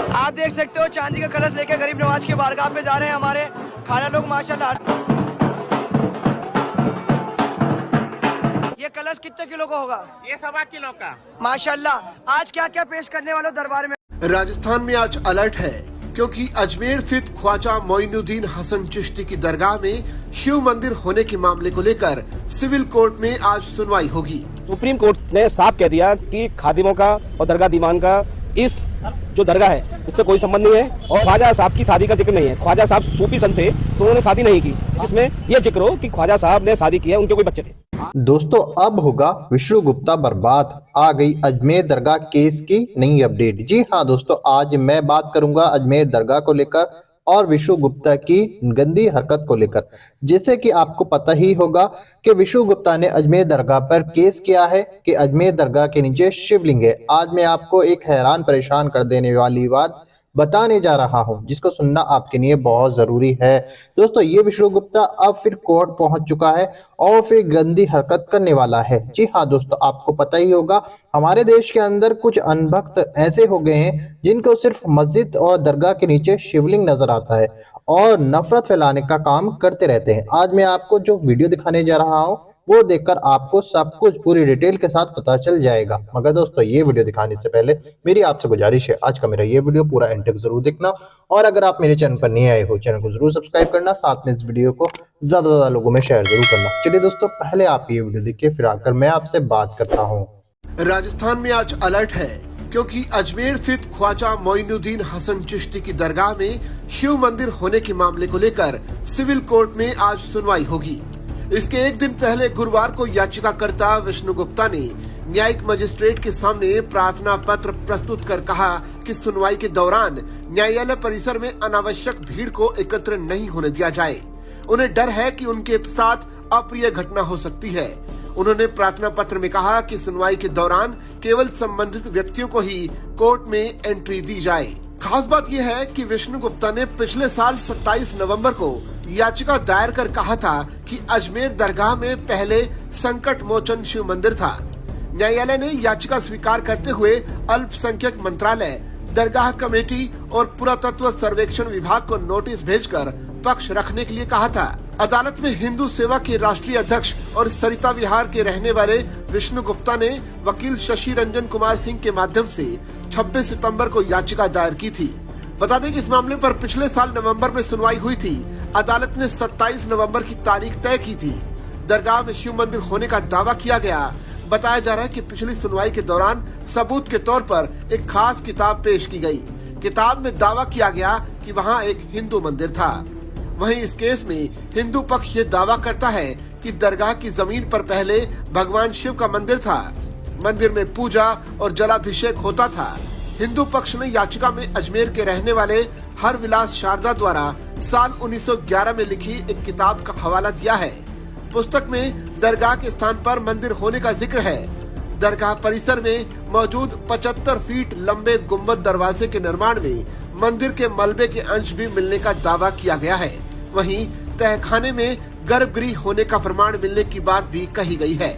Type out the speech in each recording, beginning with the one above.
आप देख सकते हो चांदी का कलश लेके गरीब नवाज की बारगाह में जा रहे हैं हमारे खाना लोग माशाल्लाह। ये कलश कितने किलो का होगा? ये 1.25 किलो का माशाल्लाह। आज क्या क्या पेश करने वाले दरबार में? राजस्थान में आज अलर्ट है क्योंकि अजमेर स्थित ख्वाजा मोइनुद्दीन हसन चिश्ती की दरगाह में शिव मंदिर होने के मामले को लेकर सिविल कोर्ट में आज सुनवाई होगी। सुप्रीम कोर्ट ने साफ कह दिया कि खादिमों का और दरगाह दीवान का इस जो दरगाह है इससे कोई संबंध नहीं है और ख्वाजा साहब की शादी का जिक्र नहीं है। ख्वाजा साहब सूफी संत थे तो उन्होंने शादी नहीं की, जिसमें यह जिक्र हो कि ख्वाजा साहब ने शादी की है, उनके कोई बच्चे थे। दोस्तों अब होगा विष्णु गुप्ता बर्बाद, आ गई अजमेर दरगाह केस की नई अपडेट। जी हाँ दोस्तों, आज मैं बात करूंगा अजमेर दरगाह को लेकर और विष्णु गुप्ता की गंदी हरकत को लेकर। जैसे कि आपको पता ही होगा कि विष्णु गुप्ता ने अजमेर दरगाह पर केस किया है कि अजमेर दरगाह के नीचे शिवलिंग है। आज मैं आपको एक हैरान परेशान कर देने वाली बात बताने जा रहा हूं, जिसको सुनना आपके लिए बहुत जरूरी है। दोस्तों ये विष्णु गुप्ता अब फिर कोर्ट पहुंच चुका है और फिर गंदी हरकत करने वाला है। जी हाँ दोस्तों, आपको पता ही होगा हमारे देश के अंदर कुछ अनभक्त ऐसे हो गए हैं जिनको सिर्फ मस्जिद और दरगाह के नीचे शिवलिंग नजर आता है और नफरत फैलाने का काम करते रहते हैं। आज मैं आपको जो वीडियो दिखाने जा रहा हूँ वो देखकर आपको सब कुछ पूरी डिटेल के साथ पता चल जाएगा। मगर दोस्तों ये वीडियो दिखाने से पहले मेरी आपसे गुजारिश है, आज का मेरा ये वीडियो पूरा एंड तक जरूर देखना और अगर आप मेरे चैनल पर नए आए हो चैनल को जरूर सब्सक्राइब करना, साथ में इस वीडियो को ज्यादा से ज्यादा लोगों में शेयर जरूर करना। चलिए दोस्तों, पहले आप ये वीडियो देखिए फिर आकर मैं आपसे बात करता हूँ। राजस्थान में आज अलर्ट है क्योंकि अजमेर स्थित ख्वाजा मोइनुद्दीन हसन चिश्ती की दरगाह में शिव मंदिर होने के मामले को लेकर सिविल कोर्ट में आज सुनवाई होगी। इसके एक दिन पहले गुरुवार को याचिकाकर्ता विष्णु गुप्ता ने न्यायिक मजिस्ट्रेट के सामने प्रार्थना पत्र प्रस्तुत कर कहा कि सुनवाई के दौरान न्यायालय परिसर में अनावश्यक भीड़ को एकत्र नहीं होने दिया जाए। उन्हें डर है कि उनके साथ अप्रिय घटना हो सकती है। उन्होंने प्रार्थना पत्र में कहा कि सुनवाई के दौरान केवल संबंधित व्यक्तियों को ही कोर्ट में एंट्री दी जाए। खास बात यह है कि विष्णु गुप्ता ने पिछले साल 27 नवंबर को याचिका दायर कर कहा था कि अजमेर दरगाह में पहले संकट मोचन शिव मंदिर था। न्यायालय ने याचिका स्वीकार करते हुए अल्पसंख्यक मंत्रालय, दरगाह कमेटी और पुरातत्व सर्वेक्षण विभाग को नोटिस भेजकर पक्ष रखने के लिए कहा था। अदालत में हिंदू सेवा के राष्ट्रीय अध्यक्ष और सरिता विहार के रहने वाले विष्णु गुप्ता ने वकील शशि रंजन कुमार सिंह के माध्यम से 26 सितंबर को याचिका दायर की थी। बता दें कि इस मामले पर पिछले साल नवंबर में सुनवाई हुई थी। अदालत ने 27 नवंबर की तारीख तय की थी। दरगाह में शिव मंदिर होने का दावा किया गया। बताया जा रहा है कि पिछली सुनवाई के दौरान सबूत के तौर पर एक खास किताब पेश की गई। किताब में दावा किया गया कि वहाँ एक हिंदू मंदिर था। वहीं इस केस में हिंदू पक्ष ये दावा करता है कि दरगाह की जमीन पर पहले भगवान शिव का मंदिर था। मंदिर में पूजा और जलाभिषेक होता था। हिंदू पक्ष ने याचिका में अजमेर के रहने वाले हर विलास शारदा द्वारा साल 1911 में लिखी एक किताब का हवाला दिया है। पुस्तक में दरगाह के स्थान पर मंदिर होने का जिक्र है। दरगाह परिसर में मौजूद 75 फीट लंबे गुम्बद दरवाजे के निर्माण में मंदिर के मलबे के अंश भी मिलने का दावा किया गया है। वहीं तहखाने में गर्भगृह होने का प्रमाण मिलने की बात भी कही गई है।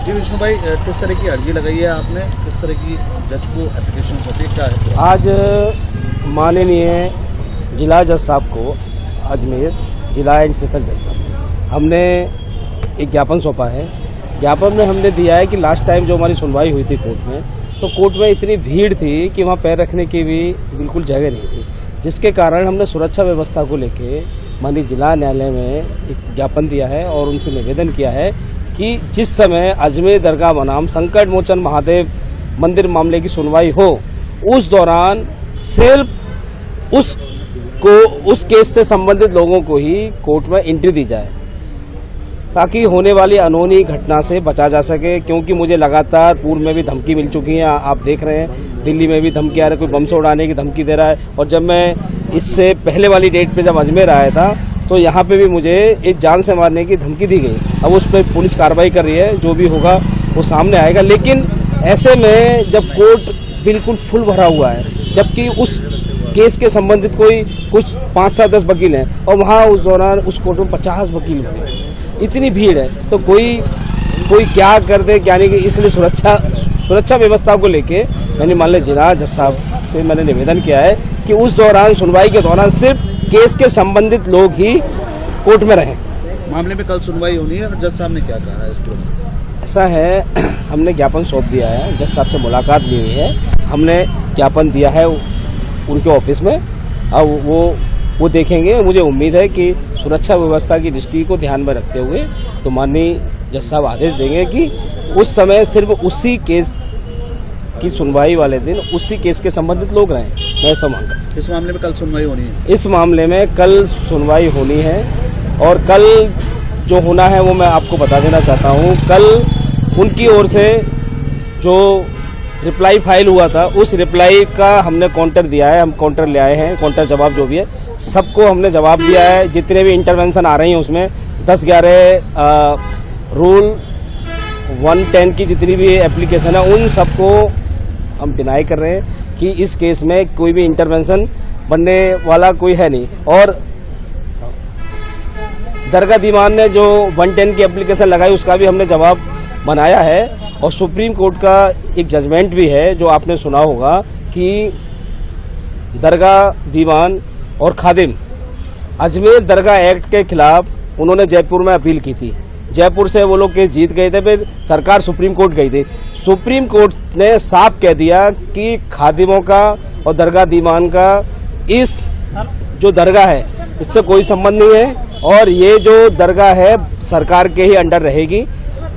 जी विष्णु भाई, किस तरह की अर्जी लगाई है आपने, किस तरह की जज को एप्लीकेशन होती है, क्या है? आज माननीय जिला जज साहब को, अजमेर जिला एंड सेशन जज साहब, हमने एक ज्ञापन सौंपा है। ज्ञापन में हमने दिया है कि लास्ट टाइम जो हमारी सुनवाई हुई थी कोर्ट में, तो कोर्ट में इतनी भीड़ थी कि वहाँ पैर रखने की भी बिल्कुल जगह नहीं थी, जिसके कारण हमने सुरक्षा व्यवस्था को लेके माननीय जिला न्यायालय में एक ज्ञापन दिया है और उनसे निवेदन किया है कि जिस समय अजमेर दरगाह बनाम संकट मोचन महादेव मंदिर मामले की सुनवाई हो, उस दौरान सिर्फ उस केस से संबंधित लोगों को ही कोर्ट में एंट्री दी जाए, ताकि होने वाली अनहोनी घटना से बचा जा सके। क्योंकि मुझे लगातार पूर्व में भी धमकी मिल चुकी है, आप देख रहे हैं दिल्ली में भी धमकी आ रही है, कोई बम से उड़ाने की धमकी दे रहा है। और जब मैं इससे पहले वाली डेट पे जब अजमेर आया था तो यहाँ पे भी मुझे एक जान से मारने की धमकी दी गई। अब उस पर पुलिस कार्रवाई कर रही है, जो भी होगा वो सामने आएगा। लेकिन ऐसे में जब कोर्ट बिल्कुल फुल भरा हुआ है, जबकि उस केस के संबंधित कुछ 5-7-10 वकील हैं और वहाँ उस दौरान उस कोर्ट में 50 वकील होते हैं, इतनी भीड़ है, तो कोई क्या कर दे क्या नहीं। इसलिए सुरक्षा व्यवस्था को लेके मैंने मान लिया जिला जज साहब से मैंने निवेदन किया है कि उस दौरान सुनवाई के दौरान सिर्फ केस के संबंधित लोग ही कोर्ट में रहें। मामले में कल सुनवाई होनी है और जज साहब ने क्या कहा है इसको? ऐसा है, हमने ज्ञापन सौंप दिया है, जज साहब से मुलाकात ली हुई है, हमने ज्ञापन दिया है उनके ऑफिस में। अब वो देखेंगे। मुझे उम्मीद है कि सुरक्षा व्यवस्था की दृष्टि को ध्यान में रखते हुए तो माननीय जज साहब आदेश देंगे कि उस समय सिर्फ उसी केस की सुनवाई वाले दिन उसी केस के संबंधित लोग रहें। मैं ऐसा मांगता हूं। इस मामले में कल सुनवाई होनी है? इस मामले में कल सुनवाई होनी है और कल जो होना है वो मैं आपको बता देना चाहता हूँ। कल उनकी ओर से जो रिप्लाई फाइल हुआ था उस रिप्लाई का हमने काउंटर दिया है, हम काउंटर ले आए हैं, काउंटर जवाब जो भी है सबको हमने जवाब दिया है। जितने भी इंटरवेंशन आ रही हैं उसमें 10-11 रूल 110 की जितनी भी एप्लीकेशन है उन सबको हम डिनाई कर रहे हैं कि इस केस में कोई भी इंटरवेंशन बनने वाला कोई है नहीं। और दरगाह दीवान ने जो 110 की एप्लीकेशन लगाई उसका भी हमने जवाब बनाया है। और सुप्रीम कोर्ट का एक जजमेंट भी है जो आपने सुना होगा कि दरगाह दीवान और खादिम अजमेर दरगाह एक्ट के खिलाफ उन्होंने जयपुर में अपील की थी। जयपुर से वो लोग केस जीत गए थे, फिर सरकार सुप्रीम कोर्ट गई थी। सुप्रीम कोर्ट ने साफ कह दिया कि खादिमों का और दरगाह दीवान का इस जो दरगाह है इससे कोई संबंध नहीं है और ये जो दरगाह है सरकार के ही अंडर रहेगी।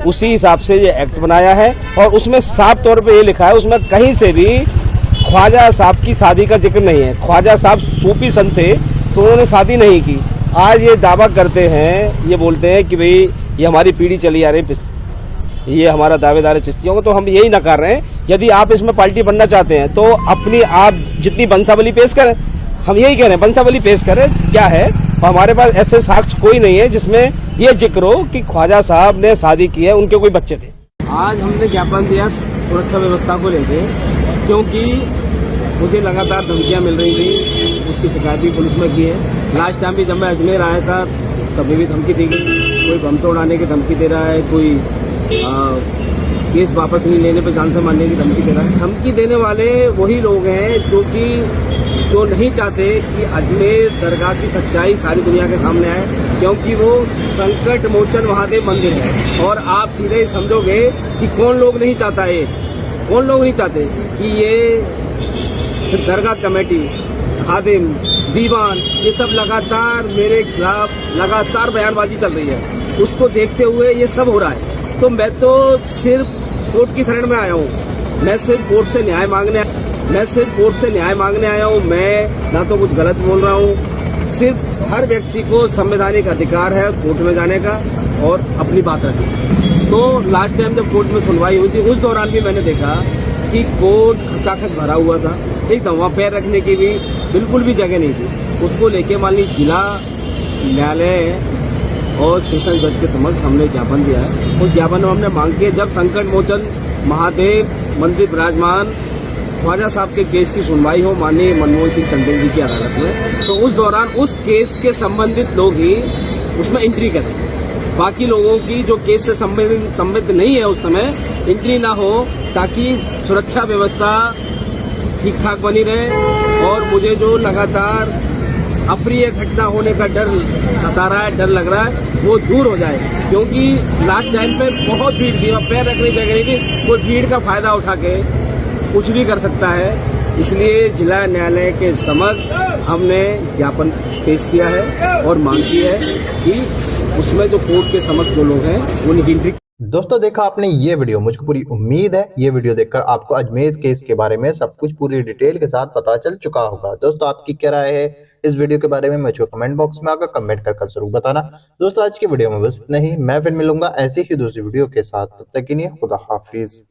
उसी हिसाब से ये एक्ट बनाया है और उसमें साफ तौर पे ये लिखा है, उसमें कहीं से भी ख्वाजा साहब की शादी का जिक्र नहीं है। ख्वाजा साहब सूफी संत थे तो उन्होंने शादी नहीं की। आज ये दावा करते हैं, ये बोलते हैं कि भाई ये हमारी पीढ़ी चली आ रही, ये हमारा दावेदार है चिश्तियों को, तो हम यही नकार रहे हैं। यदि आप इसमें पार्टी बनना चाहते हैं तो अपनी आप जितनी वंशावली पेश करें, हम यही कह रहे हैं वंशावली पेश करें क्या है। और हमारे पास ऐसे साक्ष्य कोई नहीं है जिसमें ये जिक्र हो कि ख्वाजा साहब ने शादी की है, उनके कोई बच्चे थे। आज हमने ज्ञापन दिया सुरक्षा व्यवस्था को लेके, क्योंकि मुझे लगातार धमकियां मिल रही थी, उसकी शिकायत भी पुलिस में की है। लास्ट टाइम भी जब मैं अजमेर आया था तभी भी धमकी दी गई, कोई बम से उड़ाने की धमकी दे रहा है, कोई केस वापस नहीं लेने पे जान से मारने की धमकी दे रहा है। धमकी देने वाले वही लोग हैं जो नहीं चाहते कि अजमेर दरगाह की सच्चाई सारी दुनिया के सामने आए, क्योंकि वो संकट मोचन महादेव मंदिर है। और आप सीधे ही समझोगे कि कौन लोग नहीं चाहता है, कौन लोग नहीं चाहते कि ये दरगाह कमेटी, खादिम, दीवान, ये सब लगातार मेरे खिलाफ लगातार बयानबाजी चल रही है। उसको देखते हुए ये सब हो रहा है। तो मैं तो सिर्फ कोर्ट की शरण में आया हूँ, मैं सिर्फ कोर्ट से न्याय मांगने आया हूँ। मैं ना तो कुछ गलत बोल रहा हूँ, सिर्फ हर व्यक्ति को संवैधानिक अधिकार है कोर्ट में जाने का और अपनी बात रखने का। तो लास्ट टाइम जब कोर्ट में सुनवाई हुई थी उस दौरान भी मैंने देखा कि कोर्ट खचाखच भरा हुआ था, एकदम वहाँ पैर रखने की भी बिल्कुल भी जगह नहीं थी। उसको लेके मान ली जिला न्यायालय और सेशन जज के समक्ष हमने ज्ञापन दिया है। उस ज्ञापन में हमने मांग की है, जब संकट मोचन महादेव मंदिर विराजमान ख्वाजा साहब के केस की सुनवाई हो माननीय मनमोहन सिंह चंदेल जी की अदालत में, तो उस दौरान उस केस के संबंधित लोग ही उसमें एंट्री करें। बाकी लोगों की जो केस से संबंधित नहीं है उस समय एंट्री ना हो, ताकि सुरक्षा व्यवस्था ठीक ठाक बनी रहे। और मुझे जो लगातार अप्रिय घटना होने का डर सता रहा है, डर लग रहा है, वो दूर हो जाए। क्योंकि लास्ट टाइम पे बहुत भीड़ थी, पैर रखने की जगह नहीं थी, वो भीड़ का फायदा उठा के कुछ भी कर सकता है। इसलिए जिला न्यायालय के समक्ष हमने ज्ञापन पेश किया है और मांग की है कि उसमें जो कोर्ट के समक्ष जो लोग हैं उनकी एंट्री। दोस्तों देखा आपने ये वीडियो, मुझको पूरी उम्मीद है ये वीडियो देखकर आपको अजमेर केस के बारे में सब कुछ पूरी डिटेल के साथ पता चल चुका होगा। दोस्तों आपकी क्या राय है इस वीडियो के बारे में मुझको कमेंट बॉक्स में आकर कमेंट कर जरूर बताना। दोस्तों आज की वीडियो में बस इतना ही, मैं फिर मिलूंगा ऐसी ही दूसरी वीडियो के साथ, तब तक के लिए खुदा हाफिज।